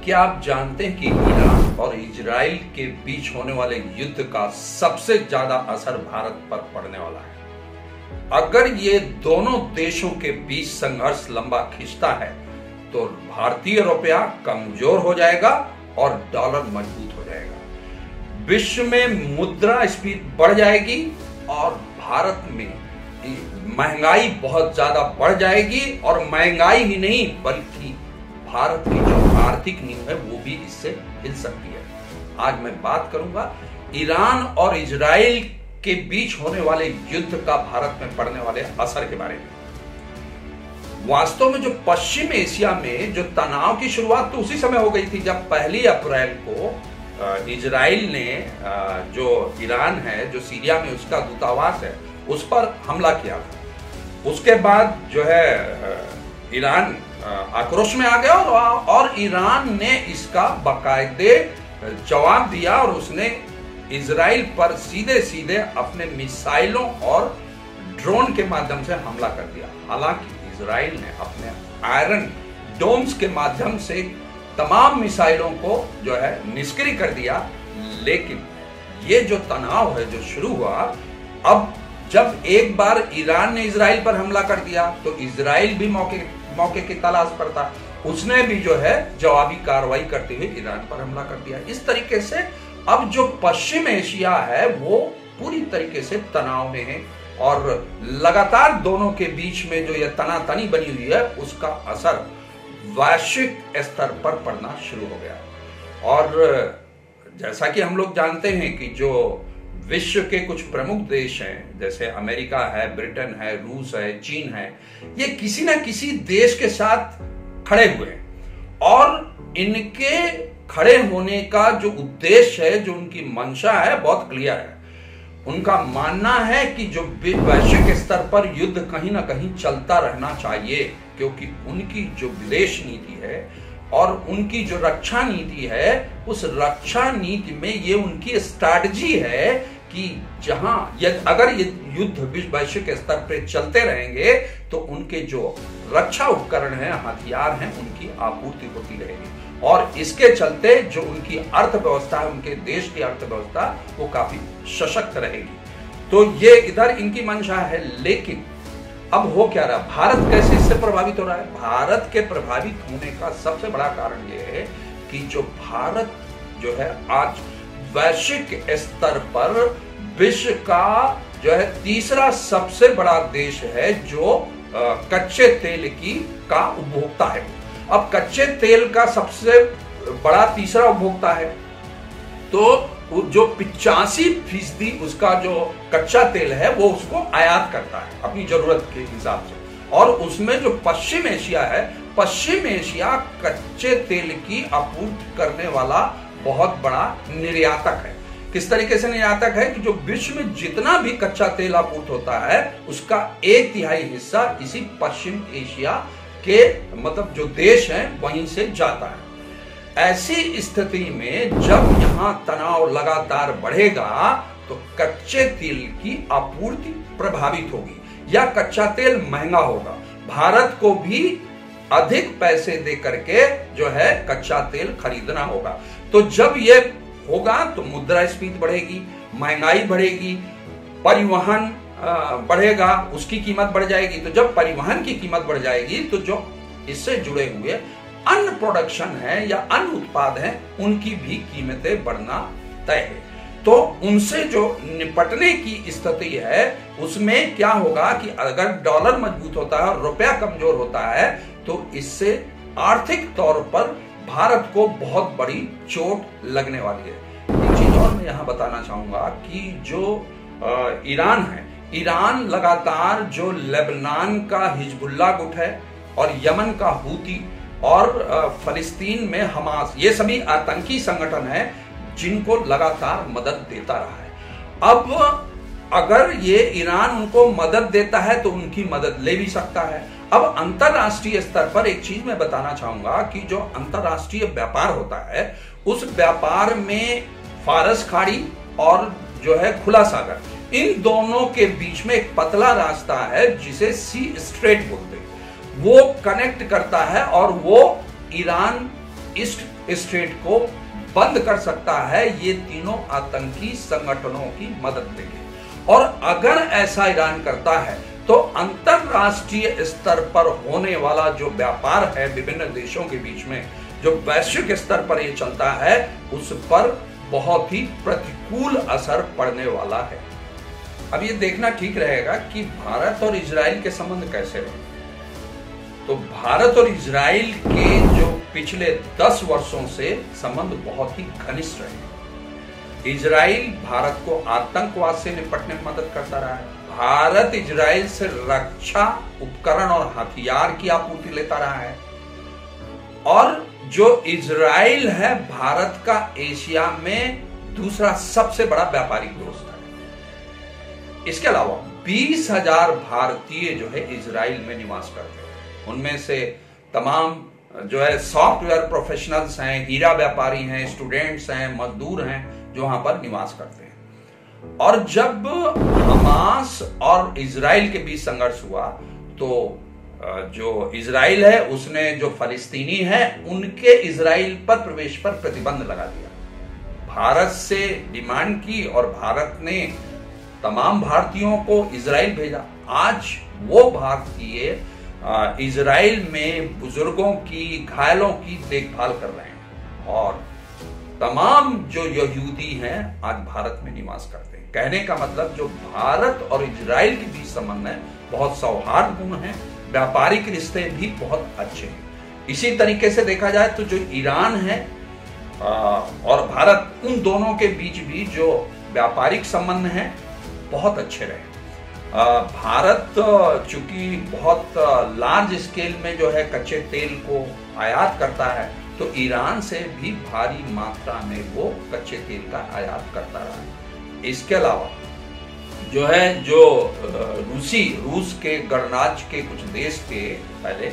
क्या आप जानते हैं कि ईरान और इजराइल के बीच होने वाले युद्ध का सबसे ज्यादा असर भारत पर पड़ने वाला है। अगर ये दोनों देशों के बीच संघर्ष लंबा खिंचता है तो भारतीय रुपया कमजोर हो जाएगा और डॉलर मजबूत हो जाएगा। विश्व में मुद्रास्फीति बढ़ जाएगी और भारत में महंगाई बहुत ज्यादा बढ़ जाएगी, और महंगाई ही नहीं बल्कि भारत की जो आर्थिक नींव है वो भी इससे हिल सकती है। आज मैं बात करूंगा ईरान और इजराइल के बीच होने वाले युद्ध का भारत में पड़ने वाले असर के बारे में। वास्तव में जो पश्चिम एशिया में जो तनाव की शुरुआत तो उसी समय हो गई थी जब 1 अप्रैल को इजराइल ने जो ईरान है, जो सीरिया में उसका दूतावास है, उस पर हमला किया था। उसके बाद जो है ईरान आक्रोश में आ गया और ईरान ने इसका बाकायदे जवाब दिया और उसने इजराइल पर सीधे सीधे अपने मिसाइलों और ड्रोन के माध्यम से हमला कर दिया। हालांकि इजराइल ने अपने आयरन डोम्स के माध्यम से तमाम मिसाइलों को जो है निष्क्रिय कर दिया, लेकिन ये जो तनाव है जो शुरू हुआ, अब जब एक बार ईरान ने इजराइल पर हमला कर दिया तो इजराइल भी मौके की तलाश पर था। उसने भी जो है जवाबी कार्रवाई करते हुए ईरान पर हमला कर दिया। इस तरीके से अब जो पश्चिम एशिया है वो पूरी तरीके से तनाव में है और लगातार दोनों के बीच में जो यह तनातनी बनी हुई है उसका असर वैश्विक स्तर पर पड़ना शुरू हो गया। और जैसा कि हम लोग जानते हैं कि जो विश्व के कुछ प्रमुख देश हैं, जैसे अमेरिका है, ब्रिटेन है, रूस है, चीन है, ये किसी ना किसी देश के साथ खड़े हुए हैं और इनके खड़े होने का जो उद्देश्य है, जो उनकी मंशा है, बहुत क्लियर है। उनका मानना है कि जो वैश्विक स्तर पर युद्ध कहीं ना कहीं चलता रहना चाहिए, क्योंकि उनकी जो विदेश नीति है और उनकी जो रक्षा नीति है, उस रक्षा नीति में ये उनकी स्ट्रैटेजी है कि जहां अगर ये युद्ध वैश्विक स्तर पर चलते रहेंगे तो उनके जो रक्षा उपकरण हैं, हथियार हैं, उनकी आपूर्ति होती रहेगी और इसके चलते जो उनकी अर्थव्यवस्था है, उनके देश की अर्थव्यवस्था, वो काफी सशक्त रहेगी। तो ये इधर इनकी मंशा है। लेकिन अब हो क्या रहा, भारत कैसे इससे प्रभावित हो रहा है? भारत के प्रभावित होने का सबसे बड़ा कारण यह है कि जो भारत जो है आज वैश्विक स्तर पर विश्व का जो है तीसरा सबसे बड़ा देश है जो कच्चे तेल का उपभोक्ता है। अब कच्चे तेल का सबसे बड़ा तीसरा उपभोक्ता है तो जो 85% उसका जो कच्चा तेल है वो उसको आयात करता है अपनी जरूरत के हिसाब से, और उसमें जो पश्चिम एशिया है, पश्चिम एशिया कच्चे तेल की आपूर्ति करने वाला बहुत बड़ा निर्यातक है। किस तरीके से निर्यातक है कि जो विश्व में जितना भी कच्चा तेल आपूर्ति होता है उसका 1/3 हिस्सा इसी पश्चिम एशिया के मतलब जो देश हैं वहीं से जाता है। ऐसी स्थिति में जब यहां तनाव लगातार बढ़ेगा तो कच्चे तेल की आपूर्ति प्रभावित होगी या कच्चा तेल महंगा होगा। भारत को भी अधिक पैसे दे करके जो है कच्चा तेल खरीदना होगा। तो जब ये होगा तो मुद्रास्फीति बढ़ेगी, महंगाई बढ़ेगी, परिवहन बढ़ेगा, उसकी कीमत बढ़ जाएगी। तो जब परिवहन की कीमत बढ़ जाएगी तो जो इससे जुड़े हुए अन्य प्रोडक्शन है या अन्य उत्पाद हैं उनकी भी कीमतें बढ़ना तय है। तो उनसे जो निपटने की स्थिति है उसमें क्या होगा कि अगर डॉलर मजबूत होता है और रुपया कमजोर होता है तो इससे आर्थिक तौर पर भारत को बहुत बड़ी चोट लगने वाली है। एक चीज और मैं यहाँ बताना चाहूंगा कि जो ईरान है, ईरान लगातार जो लेबनान का हिजबुल्लाह गुट है और यमन का हूती और फलस्तीन में हमास, ये सभी आतंकी संगठन हैं जिनको लगातार मदद देता रहा है। अब अगर ये ईरान उनको मदद देता है तो उनकी मदद ले भी सकता है। अब अंतरराष्ट्रीय स्तर पर एक चीज मैं बताना चाहूंगा कि जो अंतरराष्ट्रीय व्यापार होता है उस व्यापार में फारस खाड़ी और जो है खुला सागर, इन दोनों के बीच में एक पतला रास्ता है जिसे सी स्ट्रेट बोलते हैं। वो कनेक्ट करता है और वो ईरान ईस्ट स्ट्रेट को बंद कर सकता है ये तीनों आतंकी संगठनों की मदद लेके। और अगर ऐसा ईरान करता है तो अंतरराष्ट्रीय स्तर पर होने वाला जो व्यापार है विभिन्न देशों के बीच में, जो वैश्विक स्तर पर ये चलता है, उस पर बहुत ही प्रतिकूल असर पड़ने वाला है। अब ये देखना ठीक रहेगा कि भारत और इजराइल के संबंध कैसे रहे। तो भारत और इजराइल के जो पिछले 10 वर्षों से संबंध बहुत ही घनिष्ठ रहे। इजराइल भारत को आतंकवाद से निपटने में मदद करता रहा है। भारत इजराइल से रक्षा उपकरण और हथियार की आपूर्ति लेता रहा है। और जो इजराइल है भारत का एशिया में दूसरा सबसे बड़ा व्यापारिक दोस्त है। इसके अलावा 20,000 भारतीय जो है इजराइल में निवास करते हैं। उनमें से तमाम जो है सॉफ्टवेयर प्रोफेशनल्स हैं, हीरा व्यापारी हैं, स्टूडेंट्स हैं, मजदूर हैं जो वहां पर निवास करते हैं। और जब हमास और इजराइल के बीच संघर्ष हुआ तो जो इजराइल है उसने जो फलस्तीनी है उनके इजराइल पर प्रवेश पर प्रतिबंध लगा दिया। भारत से डिमांड की और भारत ने तमाम भारतीयों को इजराइल भेजा। आज वो भारतीय इजराइल में बुजुर्गों की, घायलों की देखभाल कर रहे हैं और तमाम जो यहूदी हैं आज भारत में निवास करते हैं। कहने का मतलब जो भारत और इजराइल के बीच संबंध है बहुत सौहार्दपूर्ण है, व्यापारिक रिश्ते भी बहुत अच्छे हैं। इसी तरीके से देखा जाए तो जो ईरान है और भारत, उन दोनों के बीच भी जो व्यापारिक संबंध हैं बहुत अच्छे रहे। भारत चूंकि बहुत लार्ज स्केल में जो है कच्चे तेल को आयात करता है तो ईरान से भी भारी मात्रा में वो कच्चे तेल का आयात करता रहा है। इसके अलावा जो है जो रूस के गणराज्य के कुछ देश के पहले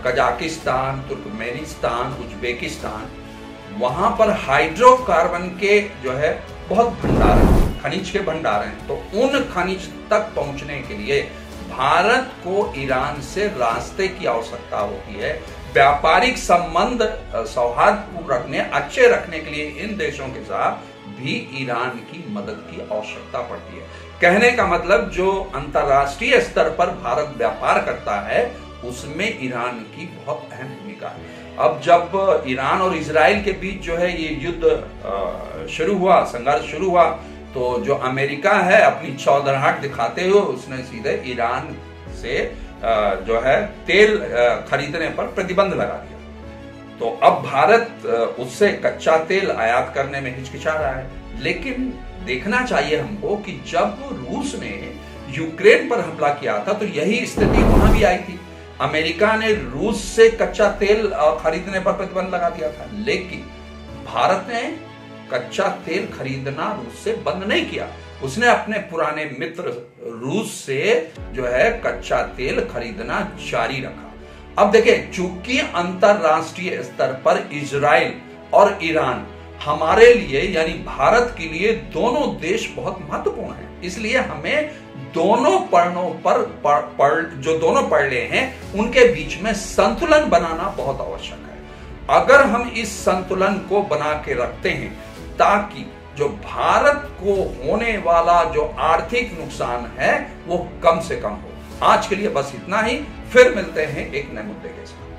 कजाकिस्तान, तुर्कमेनिस्तान, उज्बेकिस्तान, वहां पर हाइड्रोकार्बन के जो है बहुत भंडार है, खनिज के भंडार हैं। तो उन खनिज तक पहुंचने के लिए भारत को ईरान से रास्ते की आवश्यकता होती है। व्यापारिक संबंध सौहार्दपूर्ण रखने, अच्छे रखने के लिए इन देशों के साथ भी ईरान की मदद की आवश्यकता पड़ती है। कहने का मतलब जो अंतरराष्ट्रीय स्तर पर भारत व्यापार करता है उसमें ईरान की बहुत अहम भूमिका है। अब जब ईरान और इजराइल के बीच जो है ये युद्ध शुरू हुआ, संघर्ष शुरू हुआ, तो जो अमेरिका है अपनी चौधराहट दिखाते हुए उसने सीधे ईरान से जो है तेल खरीदने पर प्रतिबंध लगा दिया। तो अब भारत उससे कच्चा तेल आयात करने में हिचकिचा रहा है। लेकिन देखना चाहिए हमको कि जब रूस ने यूक्रेन पर हमला किया था तो यही स्थिति वहां भी आई थी। अमेरिका ने रूस से कच्चा तेल खरीदने पर प्रतिबंध लगा दिया था, लेकिन भारत ने कच्चा तेल खरीदना रूस से बंद नहीं किया। उसने अपने पुराने मित्र रूस से जो है कच्चा तेल खरीदना जारी रखा। अब देखिए, चूंकि अंतरराष्ट्रीय स्तर पर इजराइल और ईरान हमारे लिए यानी भारत के लिए दोनों देश बहुत महत्वपूर्ण हैं, इसलिए हमें दोनों पड़ों पर जो दोनों पड़े हैं उनके बीच में संतुलन बनाना बहुत आवश्यक है। अगर हम इस संतुलन को बना के रखते हैं ताकि जो भारत को होने वाला जो आर्थिक नुकसान है वो कम से कम हो। आज के लिए बस इतना ही, फिर मिलते हैं एक नए मुद्दे के साथ।